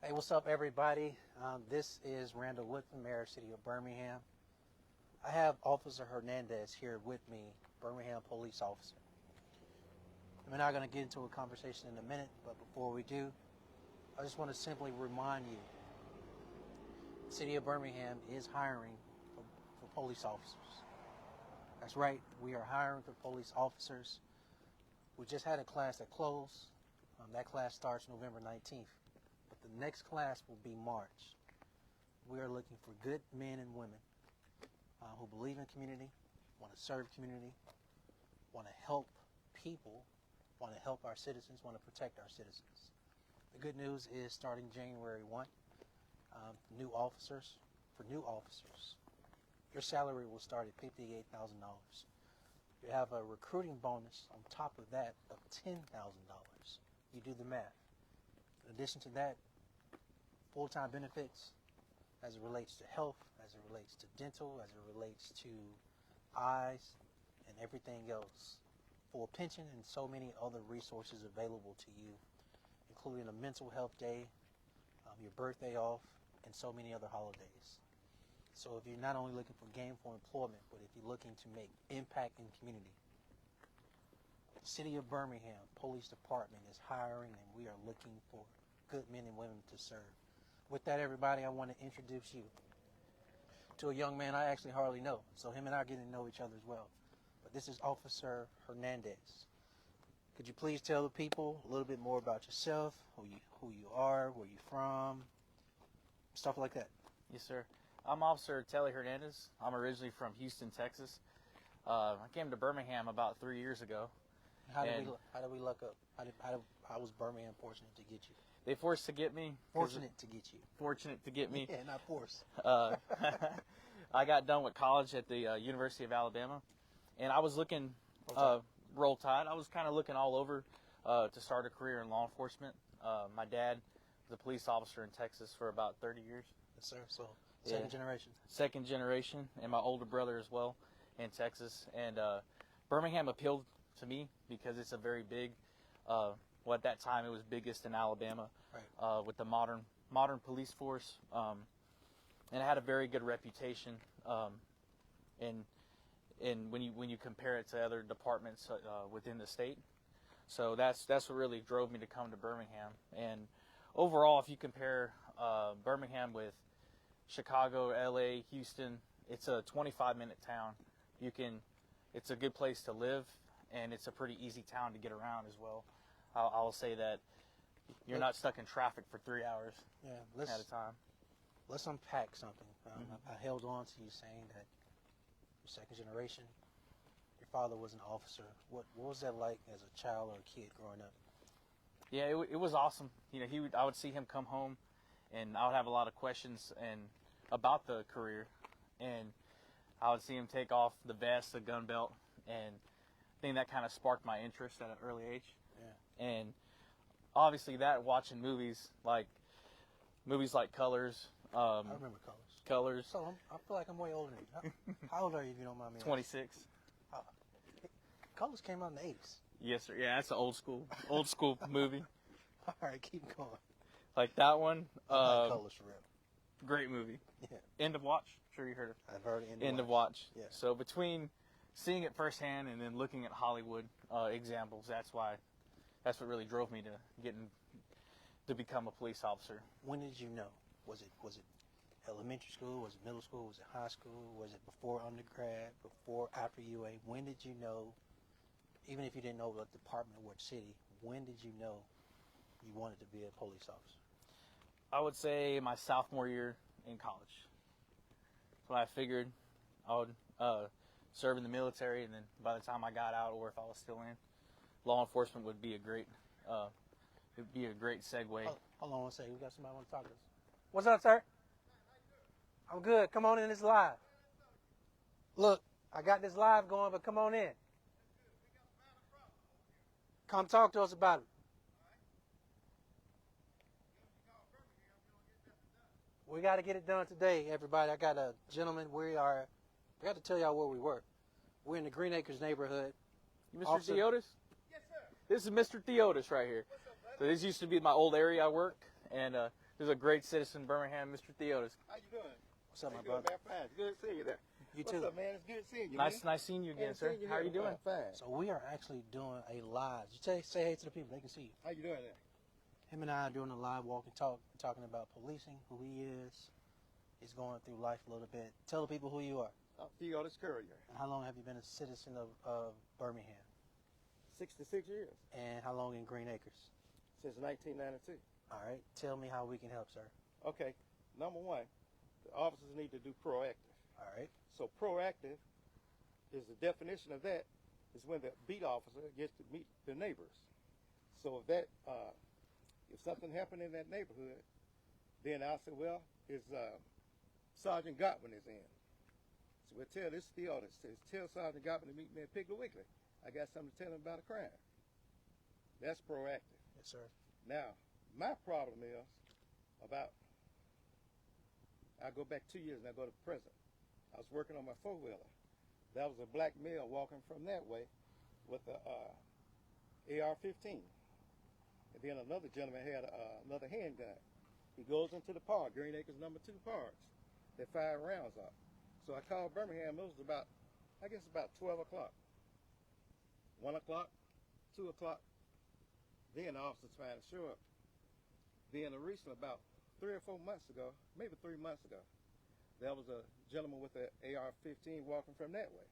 Hey, what's up, everybody? This is Randall Woodson, Mayor of the City of Birmingham. I have Officer Hernandez here with me, Birmingham police officer. We're not going to get into a conversation in a minute, but before we do, I just want to simply remind you, the City of Birmingham is hiring for police officers. That's right, we are hiring for police officers. We just had a class that closed. That class starts November 19th. But the next class will be March. We are looking for good men and women who believe in community, want to serve community, want to help people, want to help our citizens, want to protect our citizens. The good news is starting January 1, new officers, your salary will start at $58,000. You have a recruiting bonus on top of that of $10,000. You do the math. In addition to that, full-time benefits as it relates to health, as it relates to dental, as it relates to eyes, and everything else. Full pension and so many other resources available to you, including a mental health day, your birthday off, and so many other holidays. So if you're not only looking for gainful employment, but if you're looking to make impact in community, the City of Birmingham Police Department is hiring, and we are looking for good men and women to serve. With that, everybody, I want to introduce you to a young man I actually hardly know. So him and I are getting to know each other as well. But this is Officer Hernandez. Could you please tell the people a little bit more about yourself, who you are, where you're from, stuff like that? Yes, sir. I'm Officer Telly Hernandez. I'm originally from Houston, Texas. I came to Birmingham about 3 years ago. How did we luck up? How was Birmingham fortunate to get you? They forced to get me. Fortunate to get you. Fortunate to get me. Yeah, not forced. I got done with college at the University of Alabama, and I was looking, Roll Tide. I was kind of looking all over to start a career in law enforcement. My dad was a police officer in Texas for about 30 years. Yes, sir. So second generation. Second generation, and my older brother as well in Texas. And Birmingham appealed to me because it's a very big, well, at that time it was biggest in Alabama, right. With the modern police force, and it had a very good reputation. And when you compare it to other departments within the state, so that's what really drove me to come to Birmingham. And overall, if you compare Birmingham with Chicago, LA, Houston, it's a 25-minute town. It's a good place to live, and it's a pretty easy town to get around as well. I'll say that you're not stuck in traffic for 3 hours at a time. Let's unpack something. I held on to you saying that you're second generation. Your father was an officer. What was that like as a child or a kid growing up? Yeah, it was awesome. You know, I would see him come home, and I would have a lot of questions about the career, and I would see him take off the vest, the gun belt, and I think that kind of sparked my interest at an early age. Yeah. And obviously watching movies like Colors. I remember Colors. Colors. So I feel like I'm way older than you. How old are you, if you don't mind me asking? 26. Colors came out in the 80s. Yes, sir. Yeah, that's an old school movie. All right, keep going. Like that one. I like Colors for real. Great movie. Yeah. End of Watch. Sure you heard of. I've heard End of Watch. Yeah. So between seeing it firsthand and then looking at Hollywood examples, that's what really drove me to become a police officer. When did you know? Was it elementary school? Was it middle school? Was it high school? Was it before undergrad? Before, after UA? When did you know, even if you didn't know what department, what city, when did you know you wanted to be a police officer? I would say my sophomore year in college. That's when I figured I would serve in the military, and then by the time I got out, or if I was still in, law enforcement would be a great segue. Hold on one second. We got somebody want to talk to us. What's up, sir? I'm good. Come on in. It's live. Look, I got this live going, but come on in. Come talk to us about it. We got to get it done today, everybody. I got a gentleman. I got to tell y'all where we work. We're in the Green Acres neighborhood. You Mr. Theotis? Yes, sir. This is Mr. Theotis right here. So this used to be my old area I worked, and There's a great citizen in Birmingham, Mr. Theotis. How you doing? What's up, How my you doing, brother? man? Fine. Good seeing you there. You What's too. up, man? It's good seeing you, Nice, man. nice seeing you again, Man, sir. seeing How are you here. doing? Fine. So we are actually doing a live. You say hey to the people; they can see you. How you doing there? Him and I are doing a live walk and talk, talking about policing, who he is. He's going through life a little bit. Tell the people who you are. I'm Theotis Courier. And how long have you been a citizen of Birmingham? 66 years. And how long in Green Acres? Since 1992. All right. Tell me how we can help, sir. Okay. Number one, the officers need to do proactive. All right. So proactive is the definition of that is when the beat officer gets to meet the neighbors. So if that, if something happened in that neighborhood, then I'll say, well, Sergeant Godwin is in. So we'll tell this Theotis, tell Sergeant Godwin to meet me at Piggly Wiggly. I got something to tell him about a crime. That's proactive. Yes, sir. Now, my problem is about, I go back 2 years and I go to present. I was working on my four-wheeler. That was a black male walking from that way with a AR-15. And then another gentleman had another handgun. He goes into the park, Green Acres number 2 parks. They fire rounds off. So I called Birmingham. It was about, I guess about 12 o'clock. 1 o'clock, 2 o'clock. Then the officers finally show up. Then recently, about 3 or 4 months ago, maybe 3 months ago, there was a gentleman with an AR-15 walking from that way.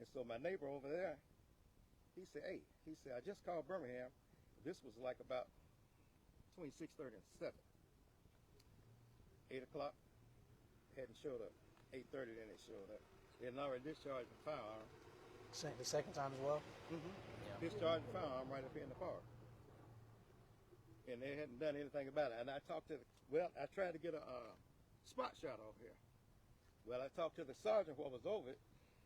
And so my neighbor over there, he said, hey, I just called Birmingham. This was like about between 6:30 and 7. 8 o'clock, hadn't showed up. 8:30, then they showed up. They had already discharged the firearm. The second time as well? Mm-hmm. Discharged the firearm right up here in the park. And they hadn't done anything about it. And I talked to I tried to get a spot shot over here. Well, I talked to the sergeant what was over it,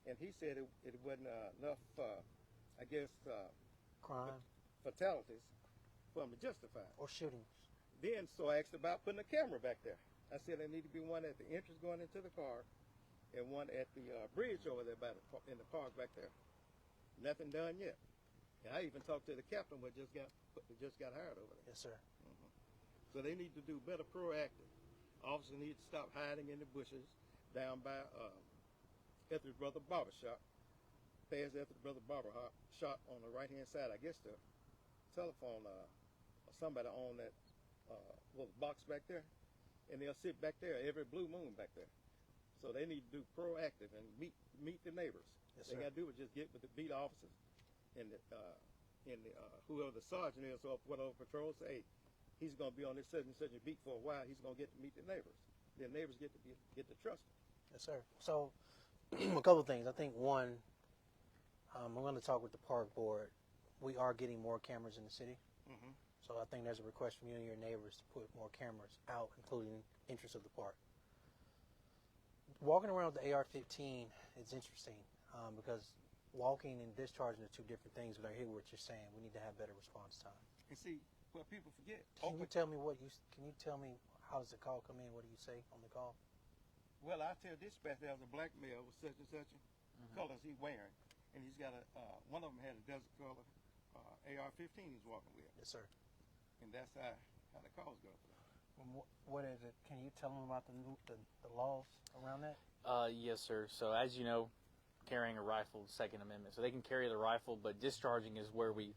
and he said it wasn't enough, I guess, Crime fatalities for them to justify it. or shootings? Then, so I asked about putting a camera back there. I said there need to be one at the entrance going into the park and one at the bridge over there in the park back there. Nothing done yet. And I even talked to the captain who just got hired over there. Yes, sir. Mm-hmm. So they need to do better proactive. Officers need to stop hiding in the bushes down by Etheridge Brother Barber Shop. Past Etheridge Brother Barber Shop on the right-hand side. I guess the telephone or somebody on that little box back there. And they'll sit back there every blue moon back there. So they need to do proactive and meet the neighbors. Yes, they sir. got to do is just get with the beat officers and whoever the sergeant is or whatever patrol say, hey, he's going to be on this such and such a beat for a while. He's going to get to meet the neighbors. The neighbors get to trust him. Yes, sir. So, a couple of things. I think one, I'm going to talk with the park board. We are getting more cameras in the city. Mm-hmm. So I think there's a request from you and your neighbors to put more cameras out, including entrance of the park. Walking around with the AR-15 is interesting because walking and discharging are two different things, but I hear what you're saying. We need to have better response time. And see, what people forget. Can you tell me how does the call come in? What do you say on the call? Well, I tell dispatch there was a black male with such and such colors he's wearing, and he's got one of them had a desert color AR-15 he's walking with. Yes, sir. And that's how the calls go through. What is it? Can you tell them about the laws around that? Yes, sir. So as you know, carrying a rifle, Second Amendment. So they can carry the rifle, but discharging is where we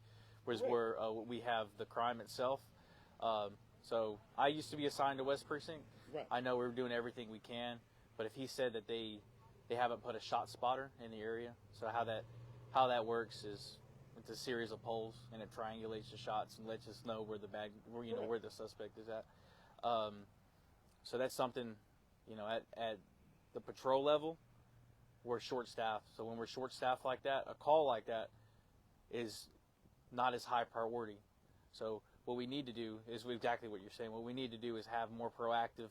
have the crime itself. So I used to be assigned to West Precinct. Right. I know we're doing everything we can, but if he said that they haven't put a shot spotter in the area, so how that works is it's a series of poles and it triangulates the shots and lets us know where the suspect is at. So that's something, at the patrol level, we're short-staffed. So when we're short-staffed like that, a call like that is not as high priority. So what we need to do is exactly what you're saying. What we need to do is have more proactive.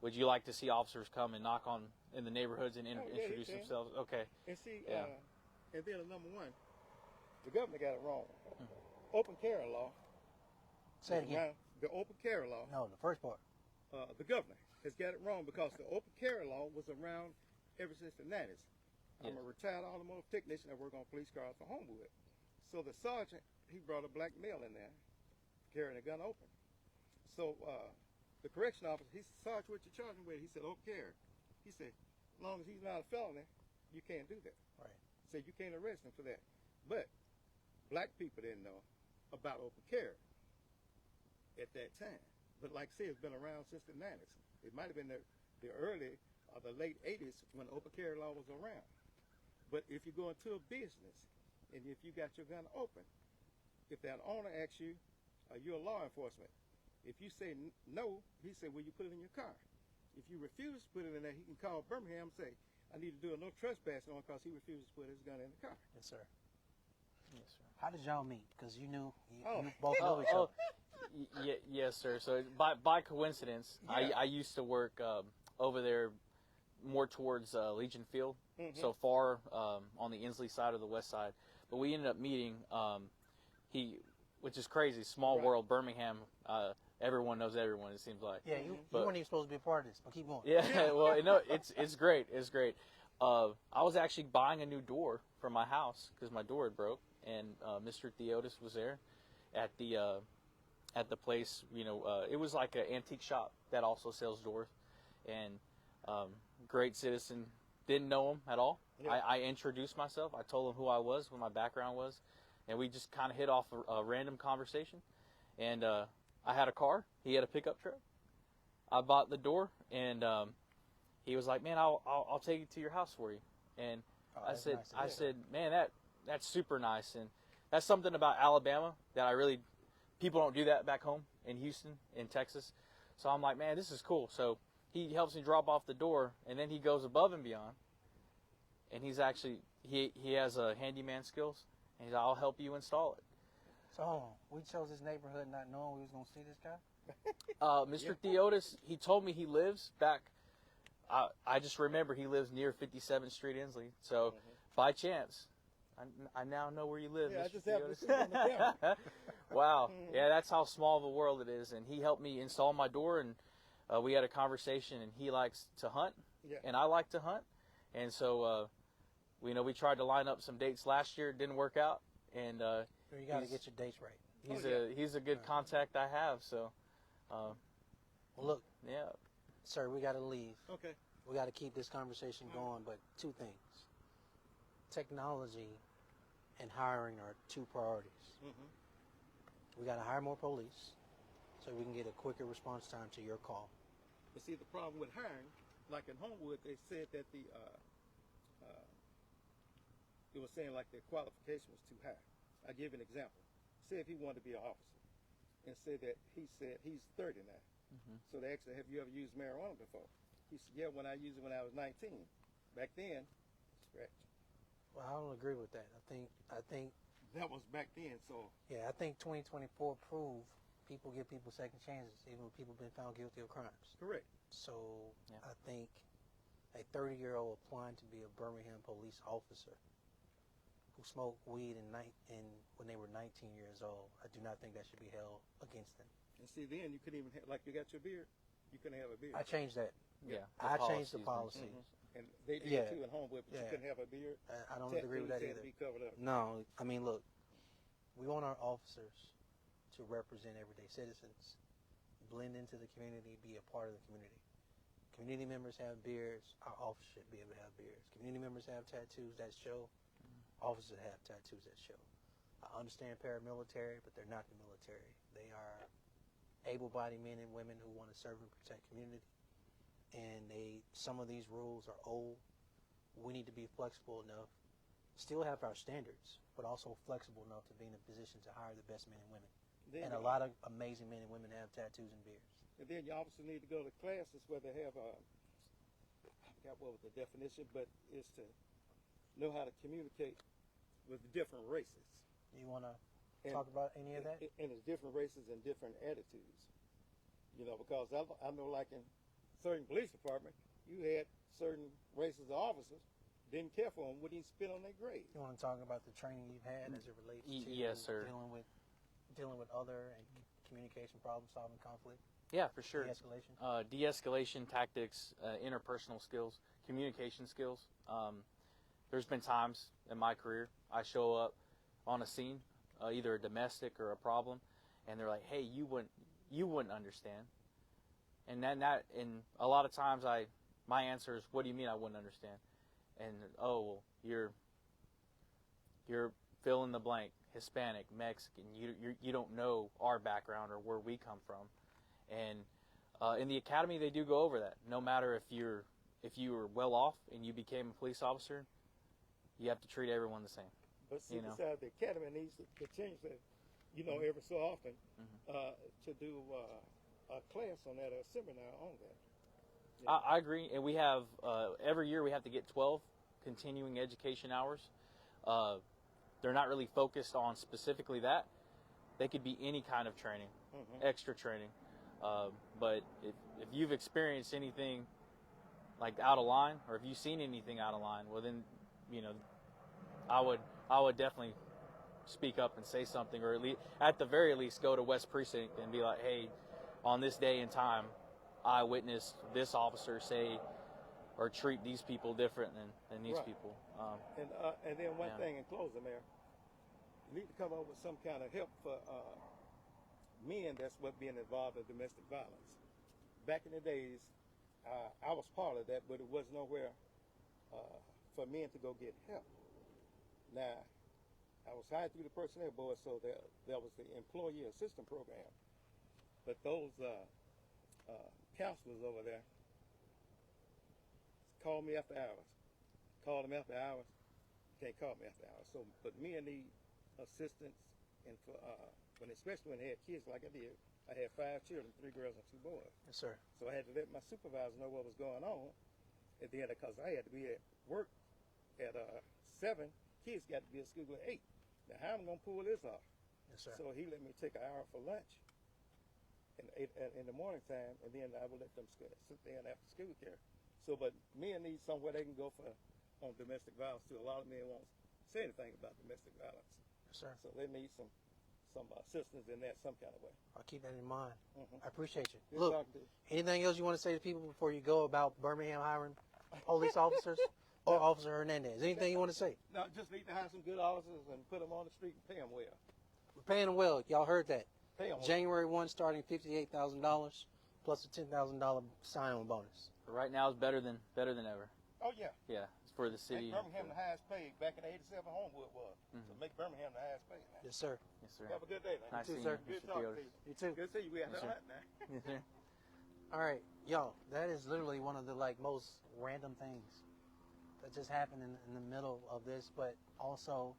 Would you like to see officers come and knock on in the neighborhoods and introduce themselves? Okay. And see, Yeah. And then number one, the governor got it wrong. Open carry law. Say it again. The open carry law. No, the first part. The governor has got it wrong because the open carry law was around ever since the 90s. I'm a retired automotive technician that worked on police cars for Homewood. So the sergeant, he brought a black male in there carrying a gun open. So the correction officer, he said, Sarge, what you charging with? He said, okay. He said, as long as he's not a felony, you can't do that. Right. He said, you can't arrest him for that. But black people didn't know about open carry at that time. But like I said, it's been around since the 90s. It might have been the early or the late 80s when open carry law was around. But if you go into a business and if you got your gun open, if that owner asks you, are you a law enforcement? If you say no, he said, will you put it in your car? If you refuse to put it in there, he can call Birmingham and say, I need to do a no trespassing on because he refuses to put his gun in the car. Yes, sir. Yes, sir. How did y'all meet? Because you Oh. both know each other. Yes, sir. So by coincidence, Yeah. I used to work over there more towards Legion Field, Mhm. so far on the Inslee side or the west side. But we ended up meeting. Which is crazy, small Right. world, Birmingham. Everyone knows everyone. It seems like. Yeah, you But- weren't even supposed to be a part of this, but keep going. Yeah, well, no, it's great. It's great. I was actually buying a new door for my house because my door had broke, and Mr. Theotis was there at the place. It was like an antique shop that also sells doors, and great citizen. Didn't know him at all. Yeah. I introduced myself. I told him who I was, what my background was, and we just kind of hit off a random conversation. And I had a car. He had a pickup truck. I bought the door, and he was like, "Man, I'll take it to your house for you." And Oh, I that's said, nice to hear. "Man, that's super nice." And that's something about Alabama that people don't do that back home in Houston, in Texas. So I'm like, man, this is cool. So he helps me drop off the door, and then he goes above and beyond. And he's actually he has handyman skills, and he's like, I'll help you install it. So hold on. We chose this neighborhood not knowing we was gonna see this guy. Mr. Theotis, he told me he lives back. I just remember he lives near 57th Street, Inslee. So by chance, I now know where you live. Yeah, I Mr. just happened to see him on the camera. Wow. Yeah, that's how small of a world it is. And he helped me install my door, and we had a conversation. And he likes to hunt, Yeah. and I like to hunt. And so, we tried to line up some dates last year. It didn't work out. And You got to get your dates right. he's a good contact I have. So, Well, look, yeah. sir, we got to leave. Okay. We got to keep this conversation going, but two things. Technology and hiring are two priorities. Mm-hmm. We got to hire more police so we can get a quicker response time to your call. But see, the problem with hiring, like in Homewood, they said that it was saying like their qualification was too high. I'll give you an example. Say if he wanted to be an officer, and said he's 30 now. Mhm. So they asked him, have you ever used marijuana before? He said, yeah, when I used it when I was 19. Back then, scratch. Well, I don't agree with that. I think That was back then, so I think 2024 proved people give people second chances, even when people been found guilty of crimes. correct. So Yeah. I think a 30-year-old applying to be a Birmingham police officer who smoked weed when they were 19 years old, I do not think that should be held against them. And see, then you couldn't even have, like you got your beard, you couldn't have a beard. I changed that. Yeah. I changed the policy. And they did Yeah. too in Homewood, but you Yeah. couldn't have a beard. I don't agree with that Technically, either. you had to be covered up. No, I mean, look, we want our officers to represent everyday citizens, blend into the community, be a part of the community. Community members have beards, our officers should be able to have beards. Community members have tattoos that show, officers have tattoos that show. I understand paramilitary, but they're not the military. They are able-bodied men and women who want to serve and protect community. And some of these rules are old. We need to be flexible enough, still have our standards, but also flexible enough to be in a position to hire the best men and women. And a lot of amazing men and women have tattoos and beards. And then your officers need to go to classes where they have I forgot what was the definition, but it's to know how to communicate with the different races. You want to And- talk about any of that? And there's different races and different attitudes. Because I know like in certain police department, you had certain races of officers didn't care for them, wouldn't even spit on their grave. You want to talk about the training you've had as it relates to Yes, sir. dealing with other and communication problem solving conflict, Yeah, for sure. de-escalation? De-escalation tactics, interpersonal skills, communication skills. There's been times in my career I show up on a scene, either a domestic or a problem, and they're like, "Hey, you wouldn't understand." And and a lot of times my answer is, what do you mean I wouldn't understand? And oh, well, you're fill in the blank, Hispanic, Mexican. You don't know our background or where we come from. And in the academy, they do go over that. No matter if you were well off and you became a police officer, you have to treat everyone the same. But see, besides, the academy needs to change that, every so often, to do a class on that or a seminar on that. I agree, and we have every year we have to get 12 continuing education hours. They're not really focused on specifically that. They could be any kind of training, extra training. But if you've experienced anything like out of line, or if you've seen anything out of line, well then, I would definitely speak up and say something, or at the very least go to West Precinct and be like, hey, on this day and time, I witnessed this officer say or treat these people different than these people. And then one thing in closing, Mayor, you need to come up with some kind of help for men that's being involved in domestic violence. Back in the days, I was part of that, but it was nowhere for men to go get help. Now, I was hired through the personnel board, so there was the employee assistance program. But those counselors over there called me after hours. Called them after hours. Can't call me after hours. So, but men need assistance, and for especially when they had kids like I did. I had 5 children, 3 girls and 2 boys. Yes, sir. So I had to let my supervisor know what was going on. And then, because I had to be at work at 7, kids got to be at school at 8. Now, how am I going to pull this off? Yes, sir. So he let me take an hour for lunch in the morning time, and then I would let them sit there after school care. So, but men need somewhere they can go on domestic violence too. A lot of men won't say anything about domestic violence. Yes, sir. So they need some assistance in that some kind of way. I'll keep that in mind. I appreciate you. Good Look, talking to you. anything else you want to say to people before you go about Birmingham hiring police officers or Officer Hernandez? Anything you want to say? No, just need to hire some good officers and put them on the street and pay them well. We're paying them well. Y'all heard that. Pay them well. January 1 starting $58,000 plus a $10,000 sign-on bonus. Right now is better than ever. Oh, yeah. Yeah, it's for the city. Make Birmingham the highest paid back in '87. Homewood was. So make Birmingham the highest paid. Man. Yes, sir. Yes, sir. Have a good day, man. Nice too, seeing sir. you, Good Mr. talking Theodore. to you. You too. Good to see you. We had Yes, a sir. hunt now. Yes, sir. All right, y'all, that is literally one of the most random things that just happened in the middle of this, but also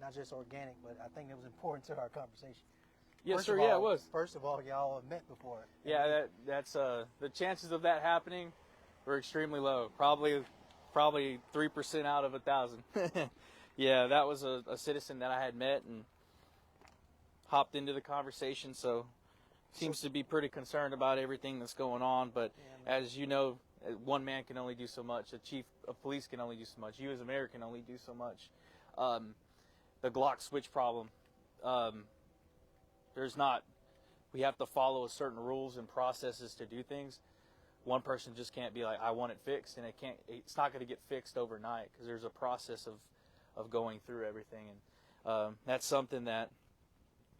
not just organic, but I think it was important to our conversation. Yes, First sir. of Yeah, all- it was. First of all, y'all have met before. Yeah, that's the chances of that happening were extremely low. Probably 3% out of 1,000. Yeah, that was a citizen that I had met and hopped into the conversation. So seems to be pretty concerned about everything that's going on. But as you know, one man can only do so much. A chief of police can only do so much. You as a mayor can only do so much. The Glock switch problem. We have to follow certain rules and processes to do things. One person just can't be like, I want it fixed, and it's not going to get fixed overnight because there's a process of going through everything. And that's something that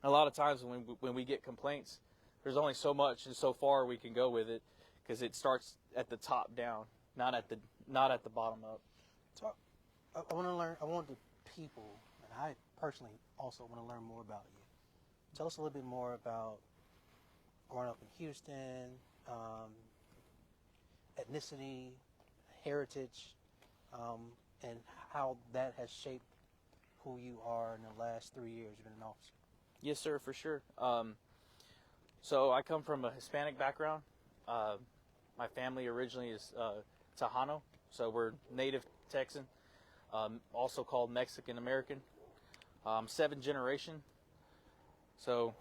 a lot of times when we get complaints, there's only so much and so far we can go with it because it starts at the top down, not at the bottom up. So I want to learn. I want the people, and I personally also want to learn more about you. Tell us a little bit more about growing up in Houston, ethnicity, heritage, and how that has shaped who you are in the last 3 years you've been an officer. Yes, sir, for sure. So I come from a Hispanic background. My family originally is Tejano, so we're native Texan, also called Mexican American. 7th generation. So,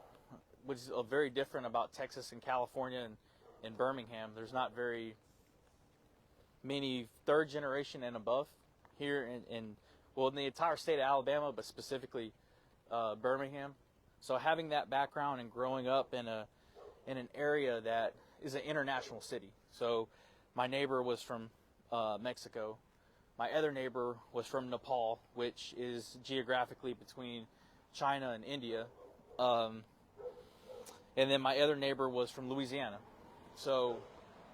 which is very different about Texas and California and Birmingham. There's not very many 3rd generation and above here in the entire state of Alabama, but specifically Birmingham. So having that background and growing up in an area that is an international city. So my neighbor was from Mexico. My other neighbor was from Nepal, which is geographically between China and India. And then my other neighbor was from Louisiana. So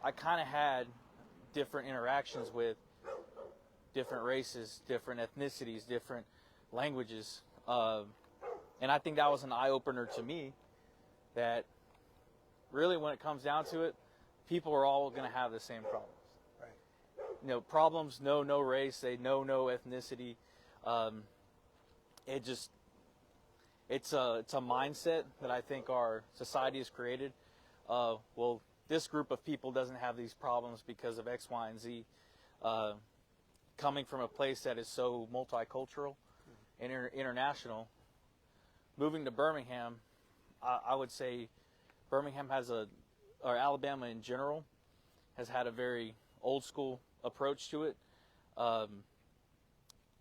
I kind of had different interactions with different races, different ethnicities, different languages. And I think that was an eye-opener to me that really when it comes down to it, people are all going to have the same problems. Right. Problems know no race, they know no ethnicity. It's a mindset that I think our society has created. Well, this group of people doesn't have these problems because of X, Y, and Z. Coming from a place that is so multicultural and international, moving to Birmingham, I would say Birmingham or Alabama in general, has had a very old school approach to it. A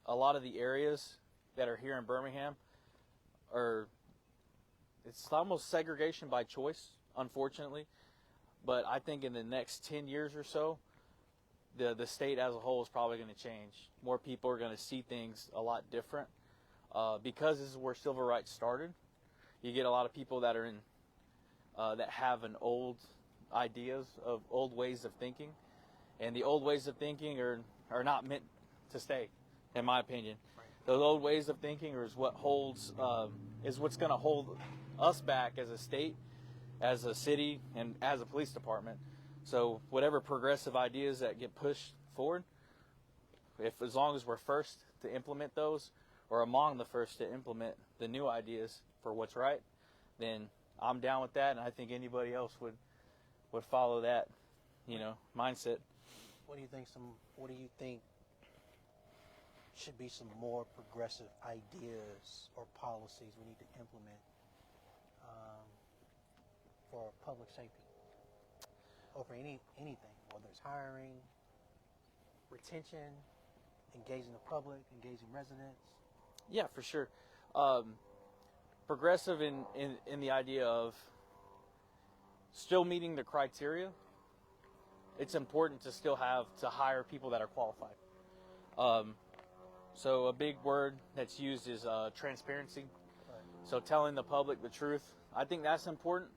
lot of the areas that are here in Birmingham it's almost segregation by choice, unfortunately. But I think in the next 10 years or so, the state as a whole is probably going to change. More people are going to see things a lot different. Because this is where civil rights started, you get a lot of people that are that have an old ideas of old ways of thinking, and the old ways of thinking are not meant to stay, in my opinion. Right. Those old ways of thinking is what's going to hold us back as a state, as a city, and as a police department. So whatever progressive ideas that get pushed forward, as long as we're first to implement those, or among the first to implement the new ideas for what's right, then I'm down with that, and I think anybody else would follow that, mindset. What do you think should be some more progressive ideas or policies we need to implement for public safety over anything, whether it's hiring, retention, engaging the public, engaging residents? Yeah, for sure. Progressive in the idea of still meeting the criteria. It's important to still to hire people that are qualified. So a big word that's used is transparency. Right. So telling the public the truth. I think that's important,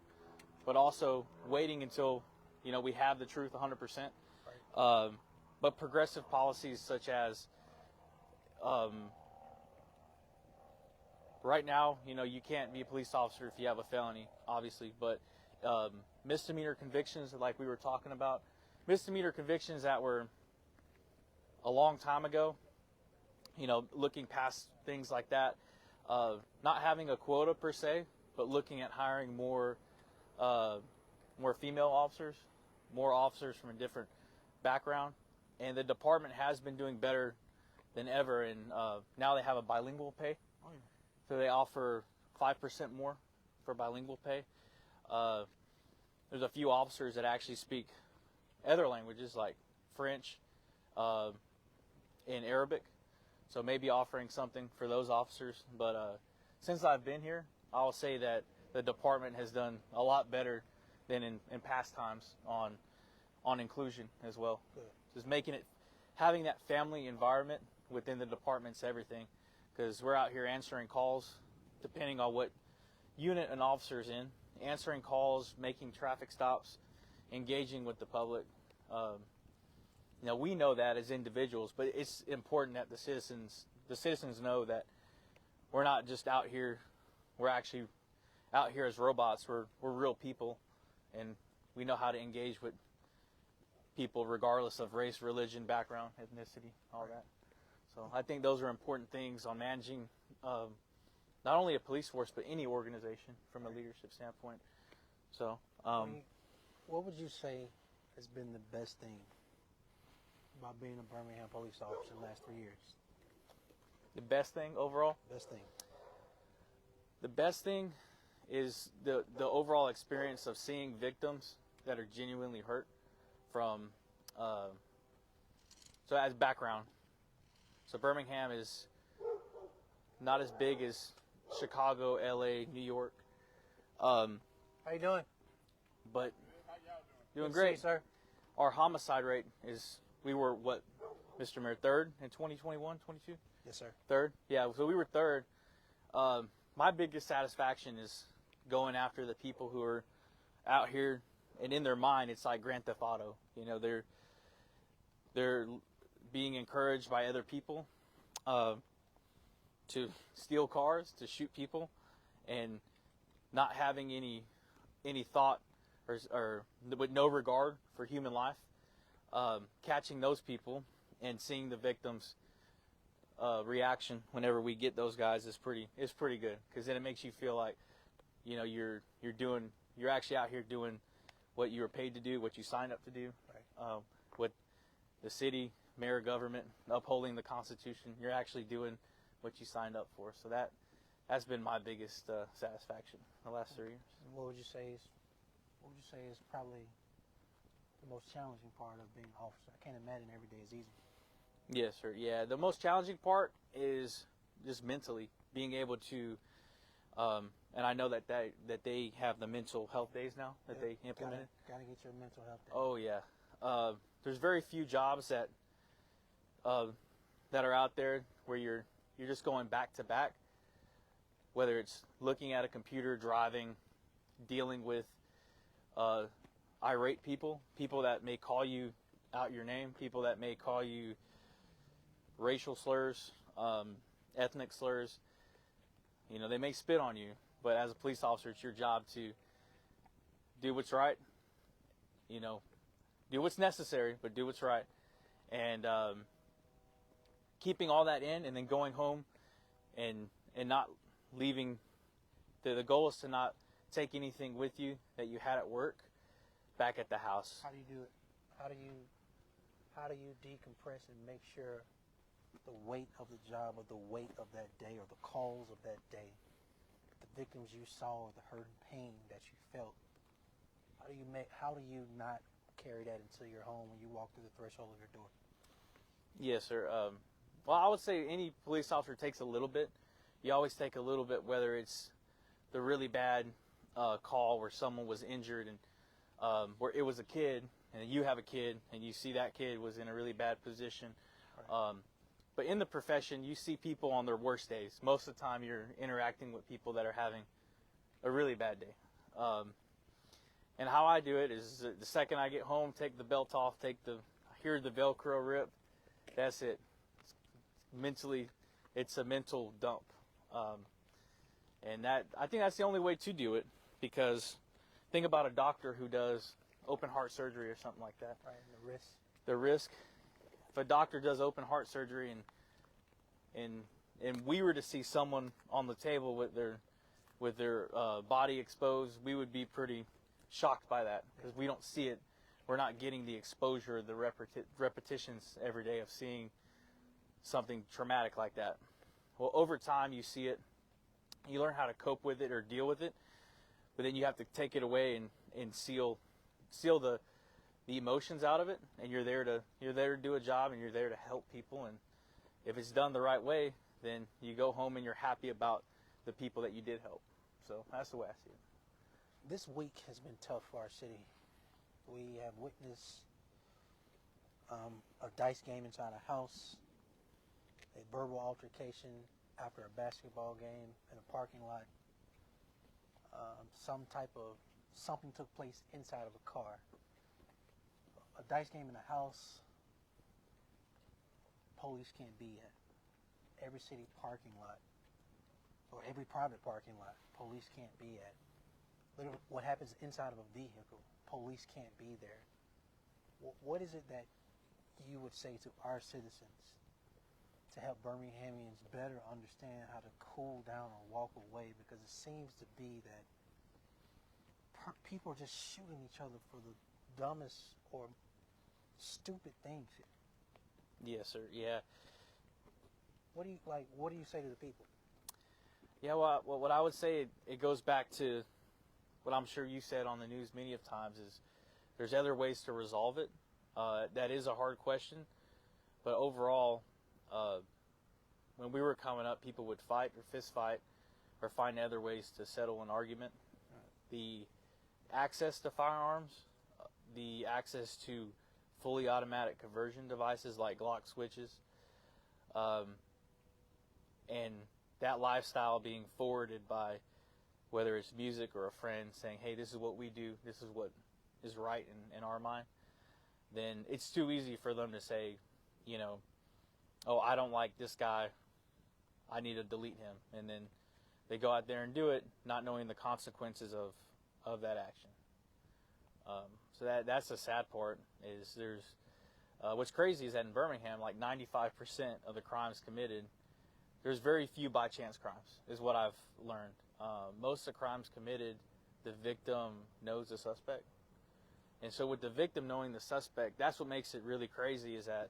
but also waiting until we have the truth 100%. Right. But progressive policies such as right now, you can't be a police officer if you have a felony, obviously, but misdemeanor convictions, like we were talking about, misdemeanor convictions that were a long time ago, looking past things like that, not having a quota per se, but looking at hiring more female officers, more officers from a different background, and the department has been doing better than ever, and now they have a bilingual pay. Oh, yeah. So they offer 5% more for bilingual pay. There's a few officers that actually speak other languages like French and Arabic. So maybe offering something for those officers. But since I've been here, I'll say that the department has done a lot better than in past times on inclusion as well. Good. Just having that family environment within the department's everything. Because we're out here answering calls, depending on what unit an officer's in, answering calls, making traffic stops, engaging with the public. We know that as individuals, but it's important that the citizens know that we're not just out here. We're actually out here as robots. We're real people, and we know how to engage with people regardless of race, religion, background, ethnicity, all that. So I think those are important things on managing not only a police force, but any organization from a leadership standpoint. So, what would you say has been the best thing about being a Birmingham police officer in the last 3 years? The best thing overall? Best thing. The best thing is the overall experience of seeing victims that are genuinely hurt from, so as background. So Birmingham is not as big as Chicago, LA, New York. How you doing? But doing Good to see great, you, sir. Our homicide rate we were what, Mr. Mayor, third in 2021, 22? Yes, sir. Third? Yeah, so we were third. My biggest satisfaction is going after the people who are out here and in their mind, it's like Grand Theft Auto. You know, they're being encouraged by other people to steal cars, to shoot people, and not having any thought or with no regard for human life. Catching those people and seeing the victims' reaction whenever we get those guys is pretty good, because then it makes you feel like, you know, you're actually out here doing what you were paid to do, what you signed up to do, Right. what the city, mayor, government, upholding the Constitution. You're actually doing what you signed up for. So that's been my biggest satisfaction the last 3 years. What would you say is probably the most challenging part of being an officer? I can't imagine every day is easy. Yes, sir. Yeah, the most challenging part is just mentally being able to, and I know that they have the mental health days now that they implemented. Gotta get your mental health day. Oh yeah. There's very few jobs that are out there where you're just going back to back, whether it's looking at a computer, driving, dealing with irate people that may call you out your name, people that may call you racial slurs, ethnic slurs. You know, they may spit on you, but as a police officer, it's your job to do what's right. You know, do what's necessary, but do what's right. And keeping all that in and then going home and not leaving. The goal is to not take anything with you that you had at work back at the house. How do you do it? How do you decompress and make sure the weight of the job, or the weight of that day, or the calls of that day, the victims you saw, or the hurt and pain that you felt, how do you not carry that until you're home when you walk through the threshold of your door? Yes, sir. Well, I would say any police officer takes a little bit. You always take a little bit, whether it's the really bad call where someone was injured and where it was a kid, and you have a kid, and you see that kid was in a really bad position. Right. But in the profession, you see people on their worst days. Most of the time, you're interacting with people that are having a really bad day. And how I do it is the second I get home, take the belt off, hear the Velcro rip. That's it. Mentally, it's a mental dump. And I think that's the only way to do it, because think about a doctor who does open heart surgery or something like that. Right, and the risk. The risk. If a doctor does open heart surgery and we were to see someone on the table with their body exposed, we would be pretty shocked by that, because we don't see it. We're not getting the exposure, the repetitions every day of seeing something traumatic like that. Well, over time you see it, you learn how to cope with it or deal with it, but then you have to take it away and seal the emotions out of it, and you're there to do a job, and you're there to help people. And if it's done the right way, then you go home and you're happy about the people that you did help. So that's the way I see it. This week has been tough for our city. We have witnessed a dice game inside a house, a verbal altercation after a basketball game in a parking lot. Something took place inside of a car. A dice game in a house, police can't be at. Every city parking lot, or every private parking lot, police can't be at. Literally, what happens inside of a vehicle, police can't be there. What is it that you would say to our citizens to help Birminghamians better understand how to cool down or walk away? Because it seems to be that people are just shooting each other for the dumbest or stupid things here. Yes, sir. Yeah. What do you say to the people? Yeah. Well, what I would say, it goes back to what I'm sure you said on the news many of times, is there's other ways to resolve it. That is a hard question, but overall, when we were coming up, people would fight or fist fight or find other ways to settle an argument. The access to firearms, the access to fully automatic conversion devices like Glock switches, and that lifestyle being forwarded by whether it's music or a friend saying, hey, this is what we do, this is what is right in our mind, then it's too easy for them to say, oh, I don't like this guy, I need to delete him. And then they go out there and do it, not knowing the consequences of that action. So that's the sad part. Is there's what's crazy is that in Birmingham, like 95% of the crimes committed, there's very few by chance crimes, is what I've learned. Most of the crimes committed, the victim knows the suspect. And so with the victim knowing the suspect, that's what makes it really crazy, is that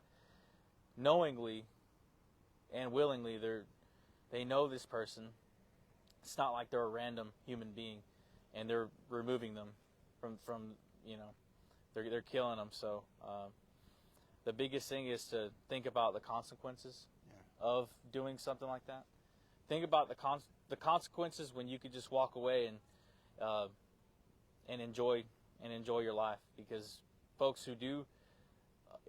knowingly and willingly they know this person. It's not like they're a random human being and they're removing them from they're killing them. So the biggest thing is to think about the consequences of doing something like that. Think about the consequences when you could just walk away and enjoy your life, because folks who do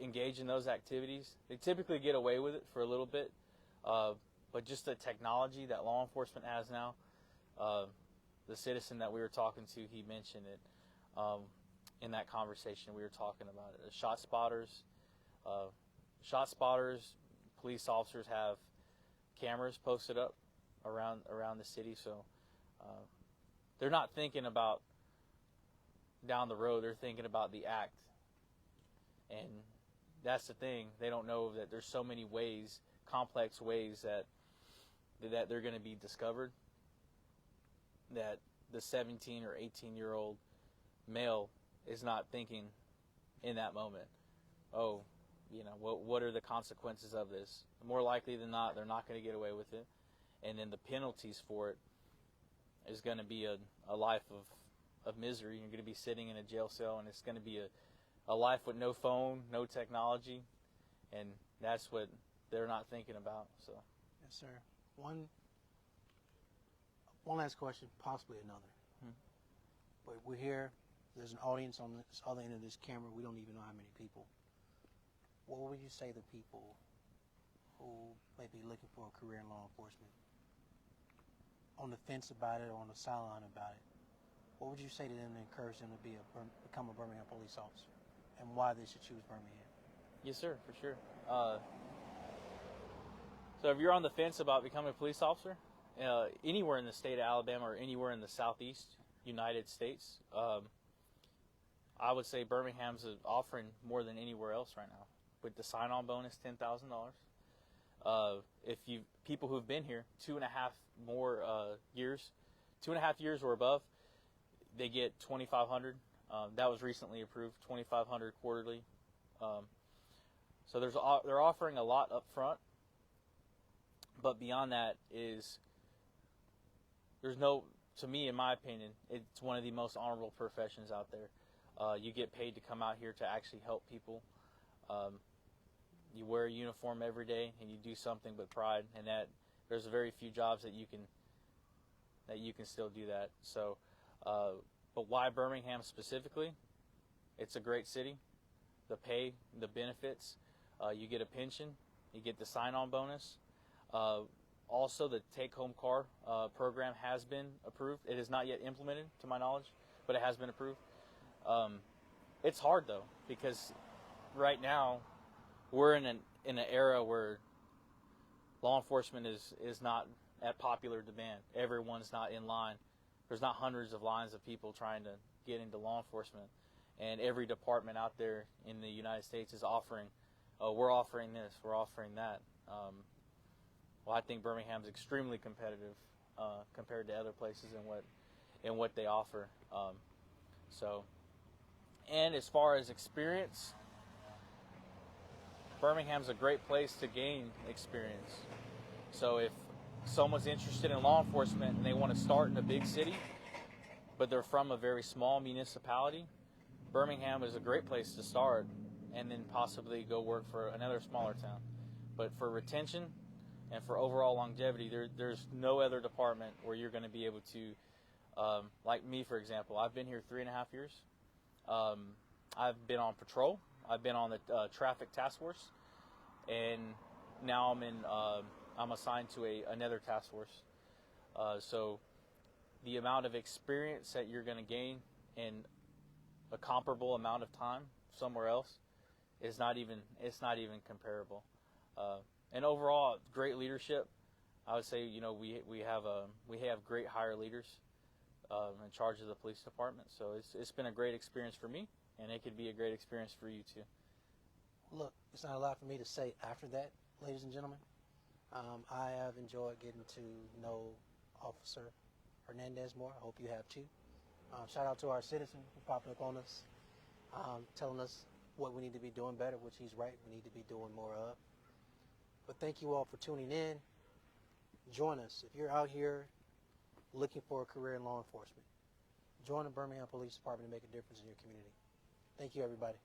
engage in those activities, they typically get away with it for a little bit, but just the technology that law enforcement has now, the citizen that we were talking to, he mentioned it in that conversation. We were talking about it. Shot spotters, police officers have cameras posted up around the city, so they're not thinking about down the road, they're thinking about the act. And that's the thing, they don't know that there's so many ways, complex ways that they're going to be discovered, that the 17 or 18-year-old male is not thinking in that moment, oh, what are the consequences of this? More likely than not, they're not going to get away with it. And then the penalties for it is going to be a life of misery. You're going to be sitting in a jail cell, and it's going to be a life with no phone, no technology, and that's what they're not thinking about. So, yes, sir. One last question, possibly another. But we're here. There's an audience on this other end of this camera. We don't even know how many people. What would you say to people who may be looking for a career in law enforcement, on the fence about it or on the sideline about it? What would you say to them to encourage them to become a Birmingham police officer, and why they should choose Birmingham? Yes, sir, for sure. So if you're on the fence about becoming a police officer, anywhere in the state of Alabama or anywhere in the southeast United States, I would say Birmingham's offering more than anywhere else right now. With the sign-on bonus, $10,000. If people who've been here 2.5 years or above, they get $2,500. That was recently approved, $2,500 quarterly. So they're offering a lot up front, but beyond that to me, in my opinion, it's one of the most honorable professions out there. You get paid to come out here to actually help people. You wear a uniform every day and you do something with pride, and that there's very few jobs that you can still do that. So, but why Birmingham specifically? It's a great city. The pay, the benefits, you get a pension, you get the sign-on bonus. Also, the take-home car program has been approved. It is not yet implemented, to my knowledge, but it has been approved. It's hard though, because right now we're in an era where law enforcement is not at popular demand. Everyone's not in line. There's not hundreds of lines of people trying to get into law enforcement, and every department out there in the United States is offering, we're offering this, we're offering that. Well, I think Birmingham's extremely competitive compared to other places in what they offer. And as far as experience, Birmingham's a great place to gain experience. So if someone's interested in law enforcement and they want to start in a big city, but they're from a very small municipality, Birmingham is a great place to start, and then possibly go work for another smaller town. But for retention and for overall longevity, there's no other department where you're going to be able to, like me, for example, I've been here 3.5 years. I've been on patrol. I've been on the traffic task force, and now I'm assigned to another task force. So the amount of experience that you're going to gain in a comparable amount of time somewhere else is not even comparable. And overall, great leadership. I would say, we have great hire leaders in charge of the police department. So it's been a great experience for me, and it could be a great experience for you too. Look, it's not a lot for me to say after that, ladies and gentlemen. I have enjoyed getting to know Officer Hernandez more. I hope you have too. Shout out to our citizen who popped up on us, telling us what we need to be doing better, which he's right, we need to be doing more of. But thank you all for tuning in. Join us. If you're out here looking for a career in law enforcement, join the Birmingham Police Department to make a difference in your community. Thank you, everybody.